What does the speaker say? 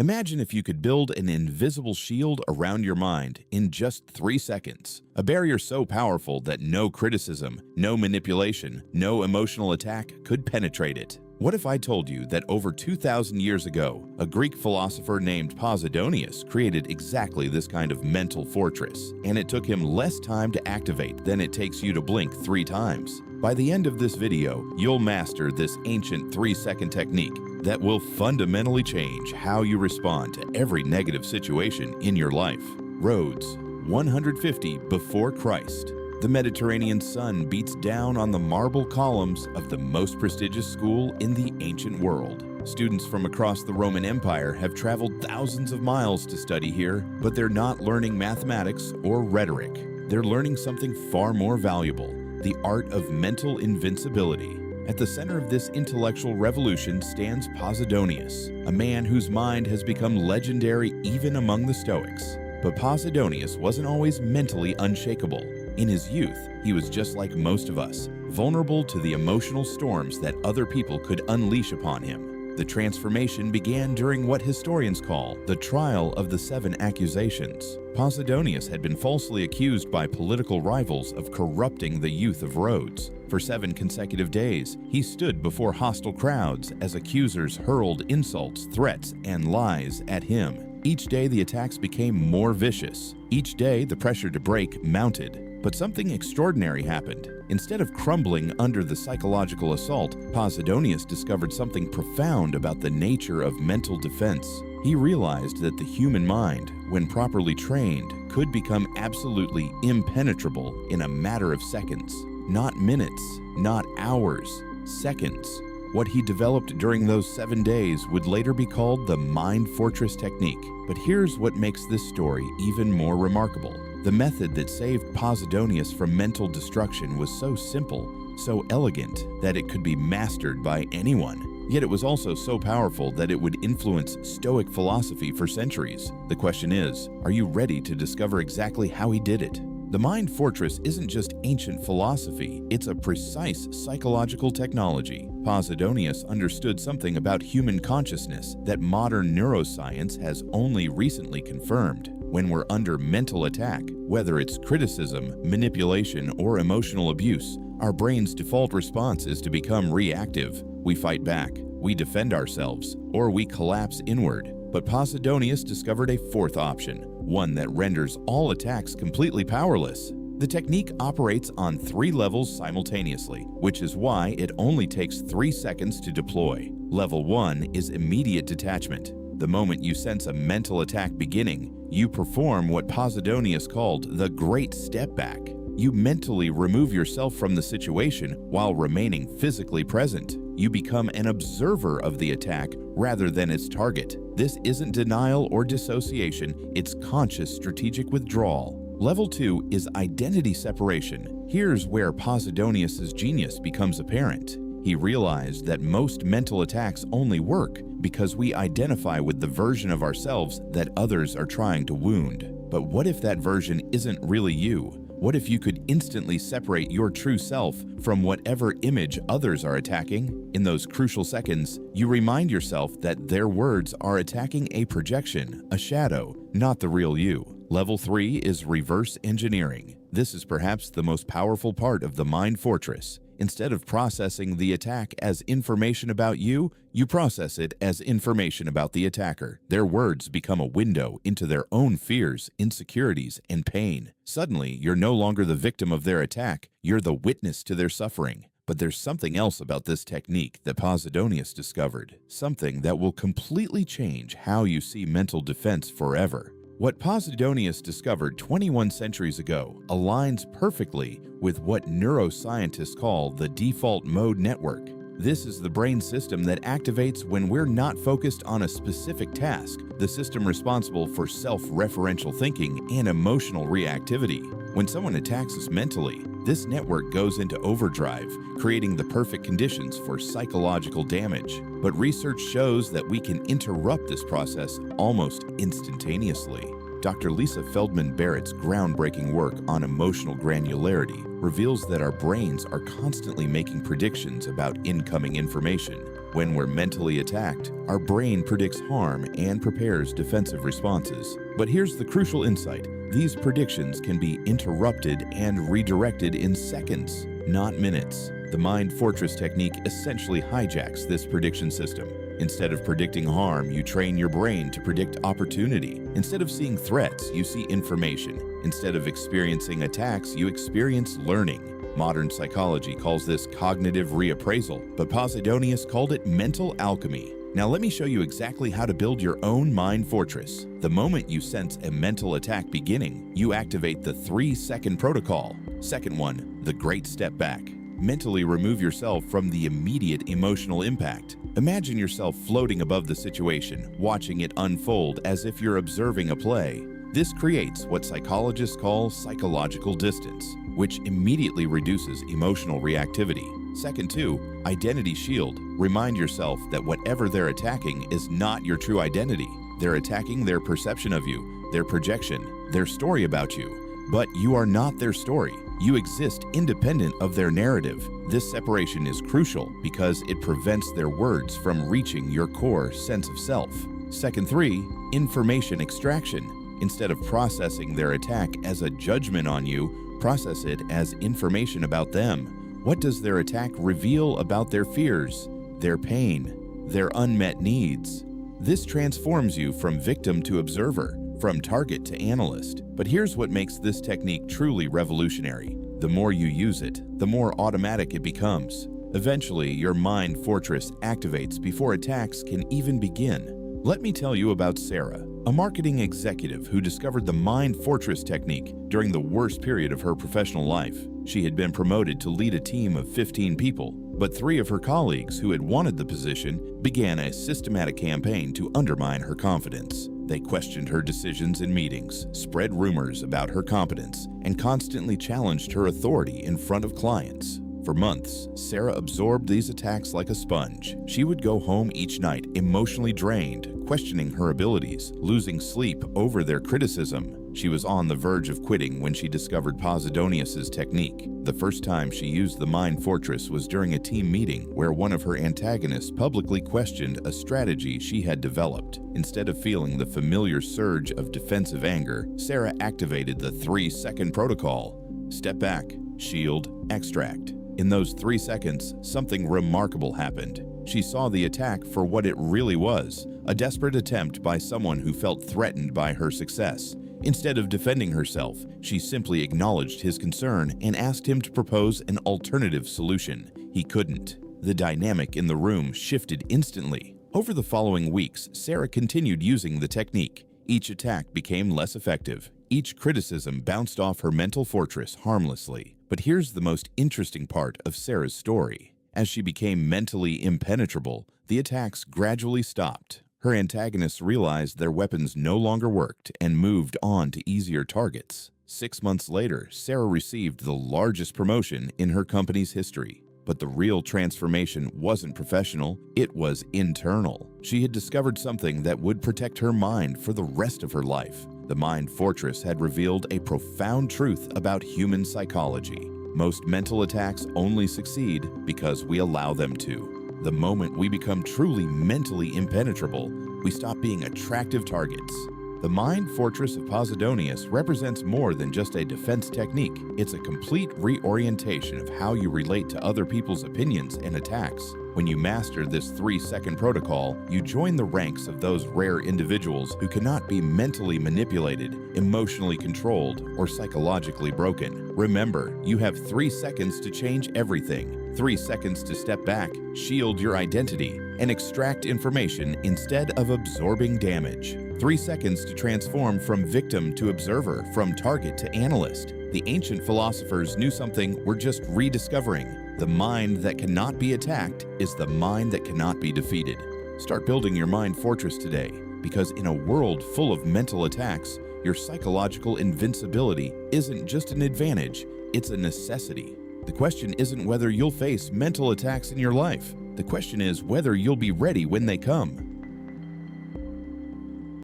Imagine if you could build an invisible shield around your mind in just 3 seconds. A barrier so powerful that no criticism, no manipulation, no emotional attack could penetrate it. What if I told you that over 2,000 years ago, a Greek philosopher named Posidonius created exactly this kind of mental fortress, and it took him less time to activate than it takes you to blink 3 times? By the end of this video, you'll master this ancient 3-second technique that will fundamentally change how you respond to every negative situation in your life. Rhodes, 150 before Christ. The Mediterranean sun beats down on the marble columns of the most prestigious school in the ancient world. Students from across the Roman Empire have traveled thousands of miles to study here, but they're not learning mathematics or rhetoric. They're learning something far more valuable: the art of mental invincibility. At the center of this intellectual revolution stands Posidonius, a man whose mind has become legendary even among the Stoics. But Posidonius wasn't always mentally unshakable. In his youth, he was just like most of us, vulnerable to the emotional storms that other people could unleash upon him. The transformation began during what historians call the trial of the 7 accusations. Posidonius had been falsely accused by political rivals of corrupting the youth of Rhodes. For 7 consecutive days, he stood before hostile crowds as accusers hurled insults, threats, and lies at him. Each day, the attacks became more vicious. Each day, the pressure to break mounted. But something extraordinary happened. Instead of crumbling under the psychological assault, Posidonius discovered something profound about the nature of mental defense. He realized that the human mind, when properly trained, could become absolutely impenetrable in a matter of seconds. Not minutes, not hours, seconds. What he developed during those 7 days would later be called the Mind Fortress technique. But here's what makes this story even more remarkable. The method that saved Posidonius from mental destruction was so simple, so elegant, that it could be mastered by anyone. Yet it was also so powerful that it would influence Stoic philosophy for centuries. The question is, are you ready to discover exactly how he did it? The Mind Fortress isn't just ancient philosophy, it's a precise psychological technology. Posidonius understood something about human consciousness that modern neuroscience has only recently confirmed. When we're under mental attack, whether it's criticism, manipulation, or emotional abuse, our brain's default response is to become reactive. We fight back, we defend ourselves, or we collapse inward. But Posidonius discovered a 4th option, one that renders all attacks completely powerless. The technique operates on 3 levels simultaneously, which is why it only takes 3 seconds to deploy. Level 1 is immediate detachment. The moment you sense a mental attack beginning, you perform what Posidonius called the Great Step Back. You mentally remove yourself from the situation while remaining physically present. You become an observer of the attack rather than its target. This isn't denial or dissociation, it's conscious strategic withdrawal. Level 2 is identity separation. Here's where Posidonius's genius becomes apparent. He realized that most mental attacks only work because we identify with the version of ourselves that others are trying to wound. But what if that version isn't really you? What if you could instantly separate your true self from whatever image others are attacking? In those crucial seconds, you remind yourself that their words are attacking a projection, a shadow, not the real you. Level 3 is reverse engineering. This is perhaps the most powerful part of the Mind Fortress. Instead of processing the attack as information about you, you process it as information about the attacker. Their words become a window into their own fears, insecurities, and pain. Suddenly, you're no longer the victim of their attack, you're the witness to their suffering. But there's something else about this technique that Posidonius discovered, something that will completely change how you see mental defense forever. What Posidonius discovered 21 centuries ago aligns perfectly with what neuroscientists call the default mode network. This is the brain system that activates when we're not focused on a specific task, the system responsible for self-referential thinking and emotional reactivity. When someone attacks us mentally, this network goes into overdrive, creating the perfect conditions for psychological damage. But research shows that we can interrupt this process almost instantaneously. Dr. Lisa Feldman Barrett's groundbreaking work on emotional granularity reveals that our brains are constantly making predictions about incoming information. When we're mentally attacked, our brain predicts harm and prepares defensive responses. But here's the crucial insight. These predictions can be interrupted and redirected in seconds, not minutes. The Mind Fortress technique essentially hijacks this prediction system. Instead of predicting harm, you train your brain to predict opportunity. Instead of seeing threats, you see information. Instead of experiencing attacks, you experience learning. Modern psychology calls this cognitive reappraisal, but Posidonius called it mental alchemy. Now let me show you exactly how to build your own mind fortress. The moment you sense a mental attack beginning, you activate the 3-second protocol. Second one, the great step back. Mentally remove yourself from the immediate emotional impact. Imagine yourself floating above the situation, watching it unfold as if you're observing a play. This creates what psychologists call psychological distance, which immediately reduces emotional reactivity. Second two, identity shield. Remind yourself that whatever they're attacking is not your true identity. They're attacking their perception of you, their projection, their story about you. But you are not their story. You exist independent of their narrative. This separation is crucial because it prevents their words from reaching your core sense of self. Second three, information extraction. Instead of processing their attack as a judgment on you, process it as information about them. What does their attack reveal about their fears, their pain, their unmet needs? This transforms you from victim to observer, from target to analyst. But here's what makes this technique truly revolutionary. The more you use it, the more automatic it becomes. Eventually, your mind fortress activates before attacks can even begin. Let me tell you about Sarah, a marketing executive who discovered the Mind Fortress technique during the worst period of her professional life. She had been promoted to lead a team of 15 people, but 3 of her colleagues who had wanted the position began a systematic campaign to undermine her confidence. They questioned her decisions in meetings, spread rumors about her competence, and constantly challenged her authority in front of clients. For months, Sarah absorbed these attacks like a sponge. She would go home each night emotionally drained, questioning her abilities, losing sleep over their criticism. She was on the verge of quitting when she discovered Posidonius' technique. The first time she used the Mind Fortress was during a team meeting where one of her antagonists publicly questioned a strategy she had developed. Instead of feeling the familiar surge of defensive anger, Sarah activated the 3-second protocol. Step back, shield, extract. In those 3 seconds, something remarkable happened. She saw the attack for what it really was, a desperate attempt by someone who felt threatened by her success. Instead of defending herself, she simply acknowledged his concern and asked him to propose an alternative solution. He couldn't. The dynamic in the room shifted instantly. Over the following weeks, Sarah continued using the technique. Each attack became less effective. Each criticism bounced off her mental fortress harmlessly. But here's the most interesting part of Sarah's story. As she became mentally impenetrable, the attacks gradually stopped. Her antagonists realized their weapons no longer worked and moved on to easier targets. 6 months later, Sarah received the largest promotion in her company's history. But the real transformation wasn't professional, it was internal. She had discovered something that would protect her mind for the rest of her life. The Mind Fortress had revealed a profound truth about human psychology. Most mental attacks only succeed because we allow them to. The moment we become truly mentally impenetrable, we stop being attractive targets. The Mind Fortress of Posidonius represents more than just a defense technique. It's a complete reorientation of how you relate to other people's opinions and attacks. When you master this 3-second protocol, you join the ranks of those rare individuals who cannot be mentally manipulated, emotionally controlled, or psychologically broken. Remember, you have 3 seconds to change everything. 3 seconds to step back, shield your identity, and extract information instead of absorbing damage. 3 seconds to transform from victim to observer, from target to analyst. The ancient philosophers knew something we're just rediscovering. The mind that cannot be attacked is the mind that cannot be defeated. Start building your mind fortress today, because in a world full of mental attacks, your psychological invincibility isn't just an advantage, it's a necessity. The question isn't whether you'll face mental attacks in your life. The question is whether you'll be ready when they come.